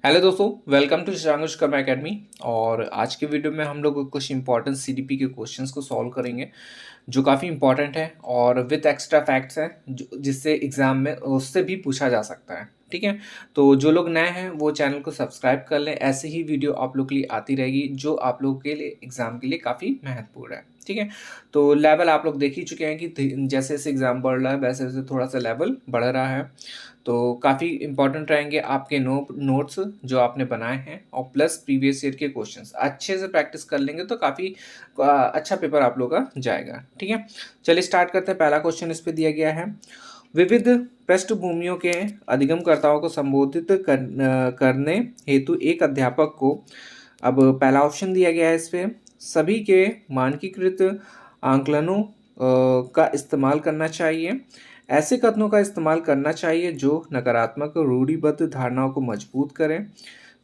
Hello दोस्तों, welcome to Shashank Karma academy. और आज के वीडियो में हम लोग कुछ इंपॉर्टेंट सीडीपी के क्वेश्चंस को सॉल्व करेंगे जो काफ़ी इंपॉर्टेंट है और विथ एक्स्ट्रा फैक्ट्स हैं जिससे एग्ज़ाम में उससे भी पूछा जा सकता है। ठीक है, तो जो लोग नए हैं वो चैनल को सब्सक्राइब कर लें। ऐसे ही वीडियो आप लोग के लिए आती रहेगी जो आप लोगों के लिए एग्ज़ाम के लिए काफ़ी महत्वपूर्ण है। ठीक है, तो लेवल आप लोग देख ही चुके हैं कि जैसे जैसे एग्ज़ाम बढ़ रहा है वैसे वैसे थोड़ा सा लेवल बढ़ रहा है। तो काफ़ी इंपॉर्टेंट रहेंगे आपके नोट्स जो आपने बनाए हैं और प्लस प्रीवियस ईयर के क्वेश्चंस अच्छे से प्रैक्टिस कर लेंगे तो काफ़ी अच्छा पेपर आप लोग का जाएगा। ठीक है, चलिए स्टार्ट करते हैं। पहला क्वेश्चन इस पे दिया गया है, विविध पृष्ठभूमियों के अधिगमकर्ताओं को करने हेतु एक अध्यापक को, अब पहला ऑप्शन दिया गया है इस पे, सभी के मानकीकृत आंकलनों का इस्तेमाल करना चाहिए, ऐसे कथनों का इस्तेमाल करना चाहिए जो नकारात्मक रूढ़िबद्ध धारणाओं को मजबूत करें।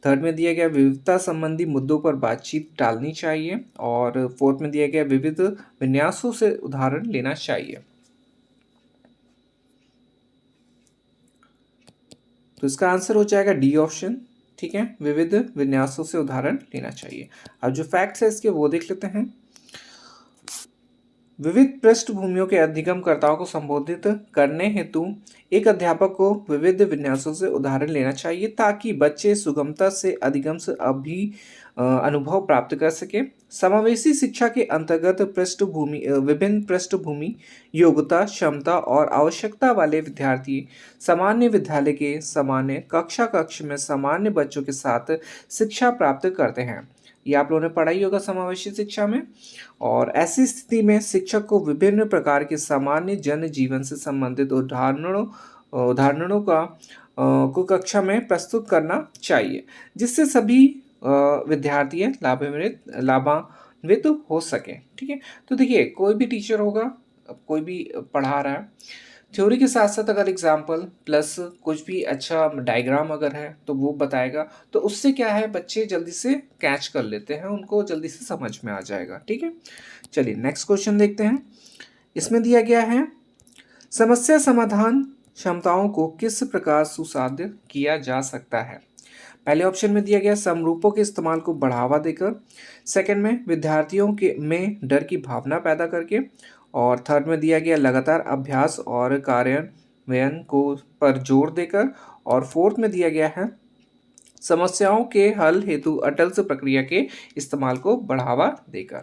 थर्ड में दिया गया विविधता संबंधी मुद्दों पर बातचीत टालनी चाहिए, और फोर्थ में दिया गया विविध विन्यासों से उदाहरण लेना चाहिए। तो इसका आंसर हो जाएगा डी ऑप्शन। ठीक है, विविध विन्यासों से उदाहरण लेना चाहिए। अब जो फैक्ट्स है इसके वो देख लेते हैं। विविध पृष्ठभूमियों के अधिगमकर्ताओं को संबोधित करने हेतु एक अध्यापक को विविध विन्यासों से उदाहरण लेना चाहिए ताकि बच्चे सुगमता से अधिगम से अनुभव प्राप्त कर सके। समावेशी शिक्षा के अंतर्गत विभिन्न पृष्ठभूमि, योग्यता, क्षमता और आवश्यकता वाले विद्यार्थी सामान्य विद्यालय के सामान्य कक्ष में सामान्य बच्चों के साथ शिक्षा प्राप्त करते हैं। ये आप लोगों ने पढ़ा ही होगा समावेशी शिक्षा में। और ऐसी स्थिति में शिक्षक को विभिन्न प्रकार के सामान्य जन जीवन से संबंधित उदाहरणों को कक्षा में प्रस्तुत करना चाहिए जिससे सभी विद्यार्थी लाभान्वित हो सके। ठीक है, तो देखिए कोई भी टीचर होगा, कोई भी पढ़ा रहा है, थ्योरी के साथ साथ अगर एग्जाम्पल प्लस कुछ भी अच्छा डायग्राम अगर है तो वो बताएगा, तो उससे क्या है बच्चे जल्दी से कैच कर लेते हैं, उनको जल्दी से समझ में आ जाएगा। ठीक है, चलिए नेक्स्ट क्वेश्चन देखते हैं। इसमें दिया गया है, समस्या समाधान क्षमताओं को किस प्रकार सुसाध्य किया जा सकता है। पहले ऑप्शन में दिया गया समरूपों के इस्तेमाल को बढ़ावा देकर, सेकंड में विद्यार्थियों के में डर की भावना पैदा करके, और थर्ड में दिया गया लगातार अभ्यास और कार्यान्वयन को पर जोर देकर, और फोर्थ में दिया गया है समस्याओं के हल हेतु अटल प्रक्रिया के इस्तेमाल को बढ़ावा देकर।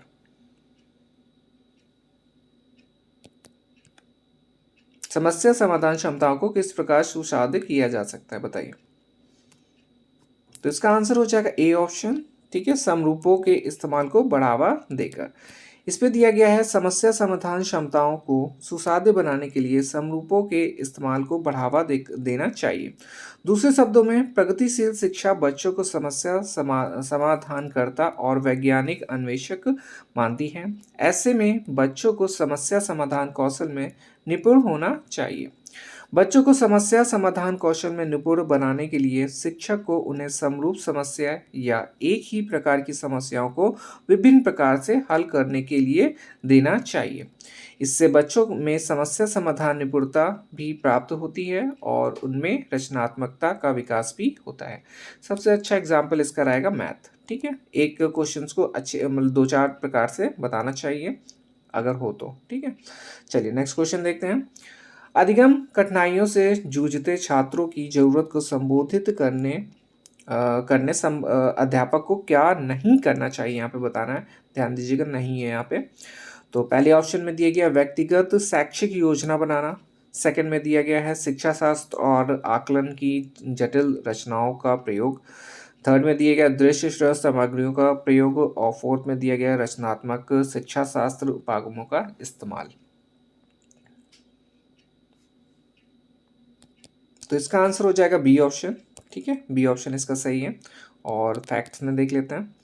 समस्या समाधान क्षमताओं को किस प्रकार सुसाध्य किया जा सकता है, बताइए। तो इसका आंसर हो जाएगा ए ऑप्शन। ठीक है, समरूपों के इस्तेमाल को बढ़ावा देकर। इस पे दिया गया है, समस्या समाधान क्षमताओं को सुसाध्य बनाने के लिए समरूपों के इस्तेमाल को देना चाहिए। दूसरे शब्दों में, प्रगतिशील शिक्षा बच्चों को समाधानकर्ता और वैज्ञानिक अन्वेषक मानती है। ऐसे में बच्चों को समस्या समाधान कौशल में निपुण होना चाहिए। बच्चों को समस्या समाधान कौशल में निपुण बनाने के लिए शिक्षक को उन्हें समरूप समस्या या एक ही प्रकार की समस्याओं को विभिन्न प्रकार से हल करने के लिए देना चाहिए। इससे बच्चों में समस्या समाधान निपुणता भी प्राप्त होती है और उनमें रचनात्मकता का विकास भी होता है। सबसे अच्छा एग्जाम्पल इसका रहेगा मैथ। ठीक है, एक क्वेश्चंस को अच्छे मतलब 2-4 प्रकार से बताना चाहिए अगर हो तो। ठीक है, चलिए नेक्स्ट क्वेश्चन देखते हैं। अधिगम कठिनाइयों से जूझते छात्रों की जरूरत को संबोधित करने अध्यापक को क्या नहीं करना चाहिए, यहाँ पे बताना है, ध्यान दीजिएगा, नहीं है यहाँ पे। तो पहले ऑप्शन में दिया गया व्यक्तिगत शैक्षिक योजना बनाना, सेकंड में दिया गया है शिक्षा शास्त्र और आकलन की जटिल रचनाओं का प्रयोग, थर्ड में दिया गया दृश्य श्रव्य सामग्रियों का प्रयोग, और फोर्थ में दिया गया रचनात्मक शिक्षा शास्त्र उपागमों का इस्तेमाल। तो इसका आंसर हो जाएगा बी ऑप्शन। ठीक है, बी ऑप्शन इसका सही है। और फैक्ट्स में देख लेते हैं।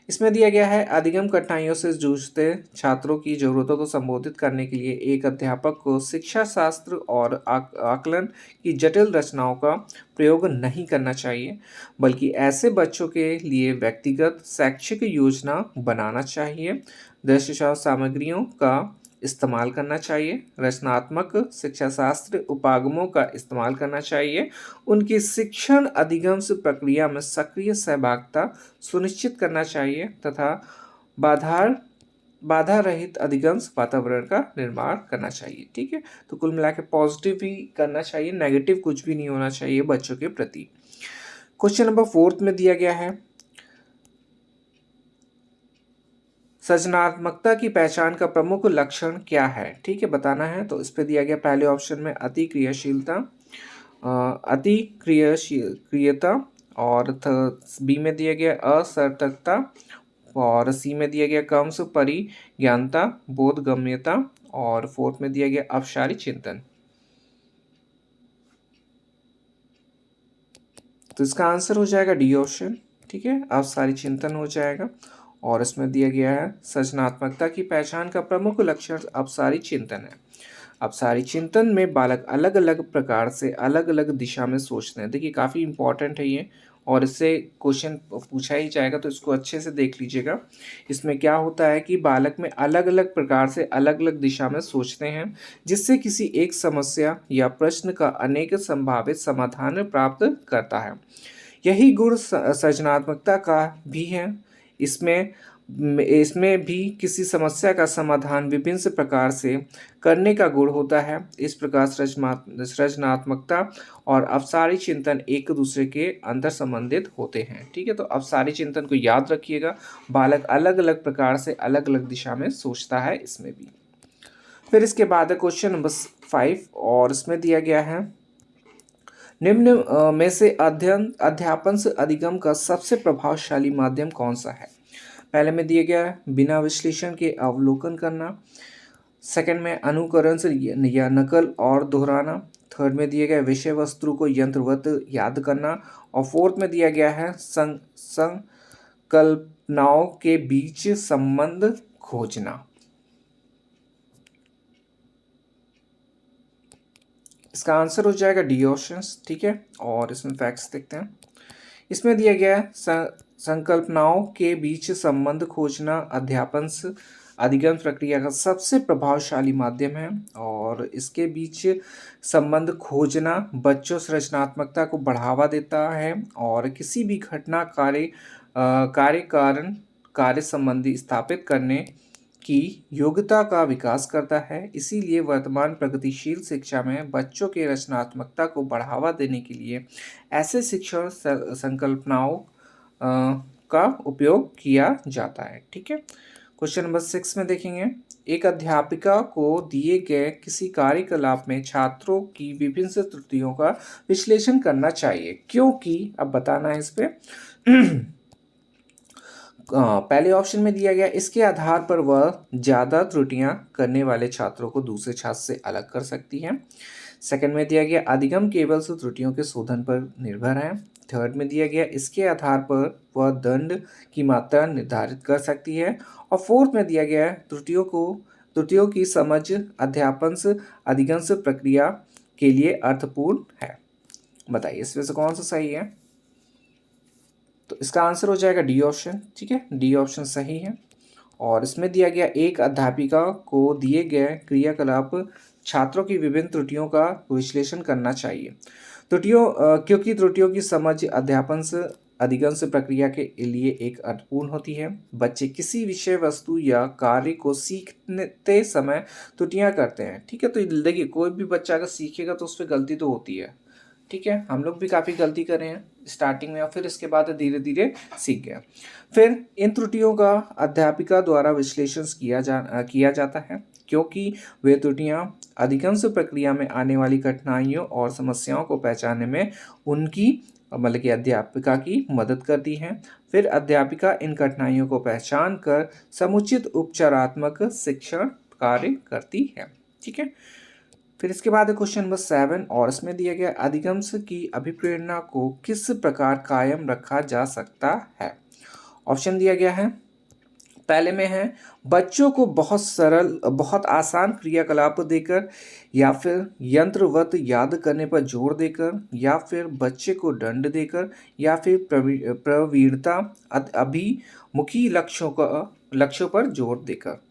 इसमें दिया गया है, अधिगम कठिनाइयों से जूझते छात्रों की जरूरतों को संबोधित करने के लिए एक अध्यापक को शिक्षा शास्त्र और आकलन की जटिल रचनाओं का प्रयोग नहीं करना चाहिए, बल्कि ऐसे बच्चों के लिए व्यक्तिगत शैक्षिक योजना बनाना चाहिए। दृश्य सामग्रियों का इस्तेमाल करना चाहिए, रचनात्मक शिक्षा शास्त्र उपागमों का इस्तेमाल करना चाहिए, उनकी शिक्षण अधिगम प्रक्रिया में सक्रिय सहभागिता सुनिश्चित करना चाहिए तथा बाधा बाधा रहित अधिगम वातावरण का निर्माण करना चाहिए। ठीक है, तो कुल मिला के पॉजिटिव ही करना चाहिए, नेगेटिव कुछ भी नहीं होना चाहिए बच्चों के प्रति। क्वेश्चन नंबर 4 में दिया गया है, सृजनात्मकता की पहचान का प्रमुख लक्षण क्या है? ठीक है, बताना है। तो इस पे दिया गया पहले ऑप्शन में अति क्रियाशीलता, अति क्रियता, और बी में दिया गया असतर्कता, और सी में दिया गया कम परिज्ञानता बोधगम्यता, और फोर्थ में दिया गया अपसारी चिंतन। तो इसका आंसर हो जाएगा डी ऑप्शन। ठीक है, अपसारी चिंतन हो जाएगा। और इसमें दिया गया है सृजनात्मकता की पहचान का प्रमुख लक्षण अपसारी चिंतन है। अपसारी चिंतन में बालक अलग अलग प्रकार से अलग अलग दिशा में सोचते हैं। देखिए काफ़ी इंपॉर्टेंट है ये, और इससे क्वेश्चन पूछा ही जाएगा, तो इसको अच्छे से देख लीजिएगा। इसमें क्या होता है कि बालक में अलग अलग प्रकार से अलग अलग दिशा में सोचते हैं, जिससे किसी एक समस्या या प्रश्न का अनेक संभावित समाधान प्राप्त करता है। यही गुण सृजनात्मकता का भी है। इसमें इसमें भी किसी समस्या का समाधान विभिन्न प्रकार से करने का गुण होता है। इस प्रकार सृजनात्मकता और अपसारी चिंतन एक दूसरे के अंतर संबंधित होते हैं। ठीक है, तो अपसारी चिंतन को याद रखिएगा, बालक अलग अलग प्रकार से अलग अलग दिशा में सोचता है इसमें भी। फिर इसके बाद क्वेश्चन नंबर 5, और इसमें दिया गया है, निम्न में से अध्यापन से अधिगम का सबसे प्रभावशाली माध्यम कौन सा है? पहले में दिया गया है बिना विश्लेषण के अवलोकन करना, सेकंड में अनुकरण से या नकल और दोहराना, थर्ड में दिया गया विषय वस्तु को यंत्रवत याद करना, और फोर्थ में दिया गया है संकल्पनाओं के बीच संबंध खोजना। इसका आंसर हो जाएगा डी ऑप्शंस। ठीक है, और इसमें फैक्ट्स देखते हैं। इसमें दिया गया है संकल्पनाओं के बीच संबंध खोजना अध्यापन अधिगम प्रक्रिया का सबसे प्रभावशाली माध्यम है, और इसके बीच संबंध खोजना बच्चों सृजनात्मकता को बढ़ावा देता है और किसी भी घटना कार्य संबंधी स्थापित करने की योग्यता का विकास करता है। इसीलिए वर्तमान प्रगतिशील शिक्षा में बच्चों के रचनात्मकता को बढ़ावा देने के लिए ऐसे शिक्षण संकल्पनाओं का उपयोग किया जाता है। ठीक है, क्वेश्चन नंबर 6 में देखेंगे, एक अध्यापिका को दिए गए किसी कार्यकलाप में छात्रों की विभिन्न त्रुटियों का विश्लेषण करना चाहिए, क्योंकि अब बताना है इस पे। पहले ऑप्शन में दिया गया इसके आधार पर वह ज़्यादा त्रुटियां करने वाले छात्रों को दूसरे छात्र से अलग कर सकती है। सेकंड में दिया गया अधिगम केवल त्रुटियों के शोधन पर निर्भर है। थर्ड में दिया गया इसके आधार पर वह दंड की मात्रा निर्धारित कर सकती है। और फोर्थ में दिया गया त्रुटियों की समझ अध्यापन अधिगम प्रक्रिया के लिए अर्थपूर्ण है। बताइए इसमें से कौन सा सही है? तो इसका आंसर हो जाएगा डी ऑप्शन। ठीक है, डी ऑप्शन सही है। और इसमें दिया गया एक अध्यापिका को दिए गए क्रियाकलाप छात्रों की विभिन्न त्रुटियों का विश्लेषण करना चाहिए। क्योंकि त्रुटियों की समझ अध्यापन से अधिगम से प्रक्रिया के लिए एक अर्थपूर्ण होती है। बच्चे किसी विषय वस्तु या कार्य को सीखते समय त्रुटियां करते हैं। ठीक है, तो देखिए कोई भी बच्चा अगर सीखेगा तो उस पर गलती तो होती है। ठीक है, हम लोग भी काफ़ी गलती कर रहे हैं स्टार्टिंग में, और फिर इसके बाद धीरे धीरे सीख गया। फिर इन त्रुटियों का अध्यापिका द्वारा विश्लेषण किया जाता है, क्योंकि वे त्रुटियां अधिगम प्रक्रिया में आने वाली कठिनाइयों और समस्याओं को पहचानने में उनकी मतलब कि अध्यापिका की मदद करती हैं। फिर अध्यापिका इन कठिनाइयों को पहचान कर समुचित उपचारात्मक शिक्षण कार्य करती है। ठीक है, फिर इसके बाद क्वेश्चन नंबर 7, और इसमें दिया गया अधिगम की अभिप्रेरणा को किस प्रकार कायम रखा जा सकता है? ऑप्शन दिया गया है, पहले में है बच्चों को बहुत आसान क्रियाकलाप देकर, या फिर यंत्रवत याद करने पर जोर देकर, या फिर बच्चे को दंड देकर, या फिर प्रवीणता अभिमुखी लक्ष्यों पर जोर देकर।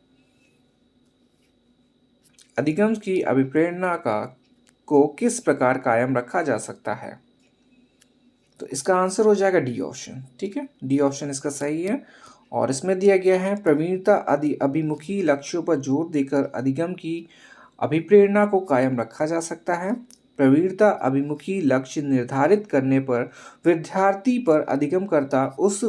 अधिगम की अभिप्रेरणा का को किस प्रकार कायम रखा जा सकता है? तो इसका आंसर हो जाएगा डी ऑप्शन। ठीक है, डी ऑप्शन इसका सही है। और इसमें दिया गया है प्रवीणता अभिमुखी लक्ष्यों पर जोर देकर अधिगम की अभिप्रेरणा को कायम रखा जा सकता है। प्रवीणता अभिमुखी लक्ष्य निर्धारित करने पर विद्यार्थी पर अधिगम करता उस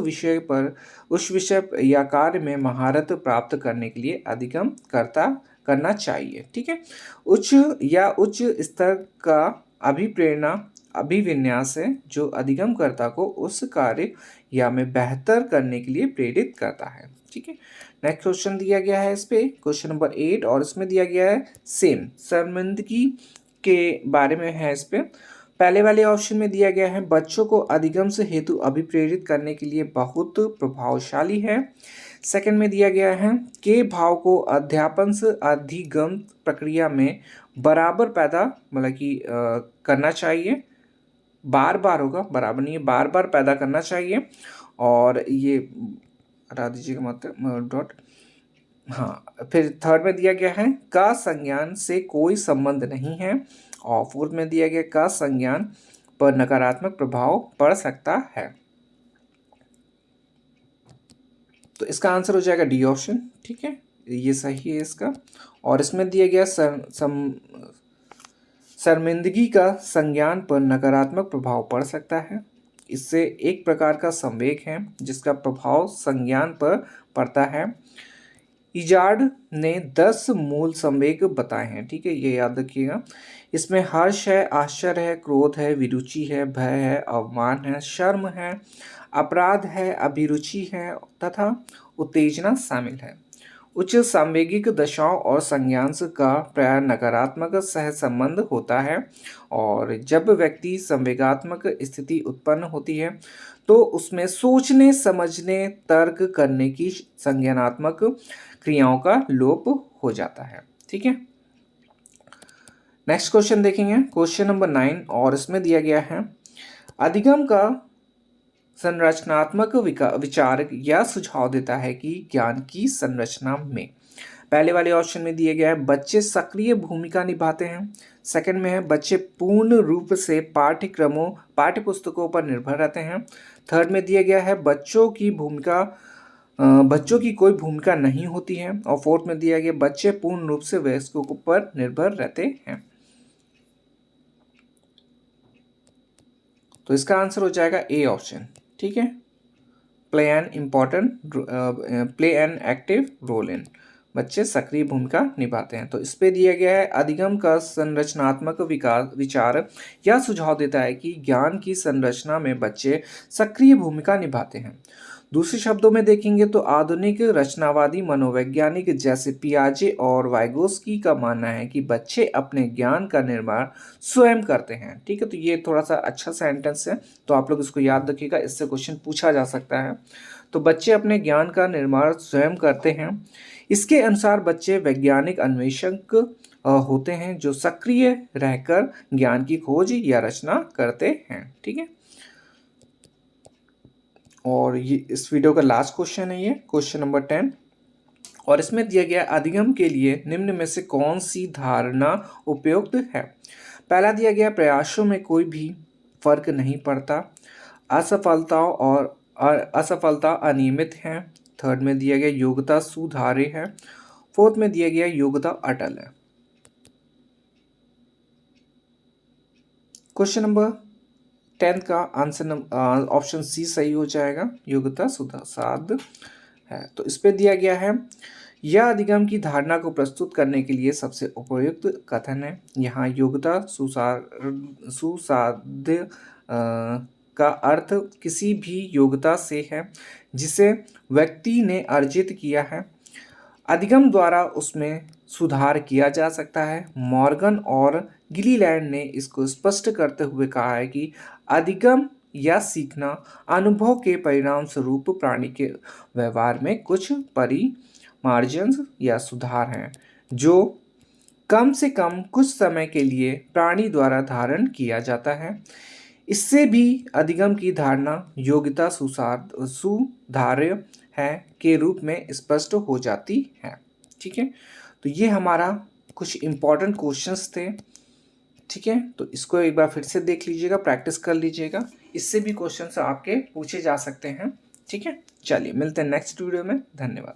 विषय या कार्य में महारत प्राप्त करने के लिए अधिगम करना चाहिए। ठीक है, उच्च स्तर का अभिप्रेरणा अभिविन्यास है जो अधिगमकर्ता को उस कार्य या में बेहतर करने के लिए प्रेरित करता है। ठीक है, नेक्स्ट क्वेश्चन दिया गया है इस पे क्वेश्चन नंबर 8 और इसमें दिया गया है सेम शर्मिंदगी के बारे में है। इस पे पहले वाले ऑप्शन में दिया गया है बच्चों को अधिगम से हेतु अभिप्रेरित करने के लिए बहुत प्रभावशाली है। सेकंड में दिया गया है के भाव को अध्यापन से अधिगम प्रक्रिया में बराबर पैदा मतलब कि करना चाहिए। बार बार होगा, बराबर नहीं है, बार बार पैदा करना चाहिए। और ये हटा दीजिएगा मतलब डॉट। हाँ, फिर थर्ड में दिया गया है का संज्ञान से कोई संबंध नहीं है। और फोर्थ में दिया गया का संज्ञान पर नकारात्मक प्रभाव पड़ सकता है। तो इसका आंसर हो जाएगा डी ऑप्शन। ठीक है, ये सही है इसका। और इसमें दिया गया शर्मिंदगी का संज्ञान पर नकारात्मक प्रभाव पड़ सकता है। इससे एक प्रकार का संवेग है जिसका प्रभाव संज्ञान पर पड़ता है। इजार्ड ने 10 मूल संवेग बताए हैं। ठीक है, ये याद रखिएगा। इसमें हर्ष है, आश्चर्य है, क्रोध है, विरुचि है, भय है, अवमान है, शर्म है, अपराध है, अभिरुचि है तथा उत्तेजना शामिल है। उच्च सांवेगिक दशाओं और संज्ञांश का प्राय नकारात्मक सहसंबंध होता है। और जब व्यक्ति संवेगात्मक स्थिति उत्पन्न होती है तो उसमें सोचने समझने तर्क करने की संज्ञानात्मक क्रियाओं का लोप हो जाता है। ठीक है, नेक्स्ट क्वेश्चन देखेंगे क्वेश्चन नंबर 9 और इसमें दिया गया है अधिगम का संरचनात्मक विचार या सुझाव देता है कि ज्ञान की संरचना में पहले वाले ऑप्शन में दिए गया है बच्चे सक्रिय भूमिका निभाते हैं। सेकंड में है बच्चे पूर्ण रूप से पाठ्यपुस्तकों पर निर्भर रहते हैं। थर्ड में दिया गया है बच्चों की कोई भूमिका नहीं होती है। और फोर्थ में दिया गया बच्चे पूर्ण रूप से वयस्कों पर निर्भर रहते हैं। तो इसका आंसर हो जाएगा ए ऑप्शन। ठीक है, play an active role in, बच्चे सक्रिय भूमिका निभाते हैं। तो इस पे दिया गया है अधिगम का संरचनात्मक विचार या सुझाव देता है कि ज्ञान की संरचना में बच्चे सक्रिय भूमिका निभाते हैं। दूसरे शब्दों में देखेंगे तो आधुनिक रचनावादी मनोवैज्ञानिक जैसे पियाजे और वाइगोस्की का मानना है कि बच्चे अपने ज्ञान का निर्माण स्वयं करते हैं। ठीक है, तो ये थोड़ा सा अच्छा सेंटेंस है, तो आप लोग इसको याद रखिएगा, इससे क्वेश्चन पूछा जा सकता है। तो बच्चे अपने ज्ञान का निर्माण स्वयं करते हैं। इसके अनुसार बच्चे वैज्ञानिक अन्वेषक होते हैं जो सक्रिय रहकर ज्ञान की खोज या रचना करते हैं। ठीक है, और ये इस वीडियो का लास्ट क्वेश्चन है, ये क्वेश्चन नंबर 10 और इसमें दिया गया अधिगम के लिए निम्न में से कौन सी धारणा उपयुक्त है। पहला दिया गया प्रयासों में कोई भी फर्क नहीं पड़ता, असफलता अनियमित है। थर्ड में दिया गया योग्यता सुधारे है। फोर्थ में दिया गया योग्यता अटल है। क्वेश्चन नंबर 10 का आंसर ऑप्शन सी सही हो जाएगा, योग्यता सुधार है। तो इस पे दिया गया है यह अधिगम की धारणा को प्रस्तुत करने के लिए सबसे उपयुक्त कथन है। यहाँ योग्यता सुसाध्य का अर्थ किसी भी योग्यता से है जिसे व्यक्ति ने अर्जित किया है। अधिगम द्वारा उसमें सुधार किया जा सकता है। मॉर्गन और गिलीलैंड ने इसको स्पष्ट करते हुए कहा है कि अधिगम या सीखना अनुभव के परिणाम स्वरूप प्राणी के व्यवहार में कुछ परिमार्जन या सुधार हैं जो कम से कम कुछ समय के लिए प्राणी द्वारा धारण किया जाता है। इससे भी अधिगम की धारणा योग्यता सुधार्य है के रूप में स्पष्ट हो जाती है। ठीक है, तो ये हमारा कुछ इम्पॉर्टेंट क्वेश्चंस थे, ठीक है। तो इसको एक बार फिर से देख लीजिएगा, प्रैक्टिस कर लीजिएगा, इससे भी क्वेश्चंस आपके पूछे जा सकते हैं, ठीक है। चलिए मिलते हैं नेक्स्ट वीडियो में, धन्यवाद।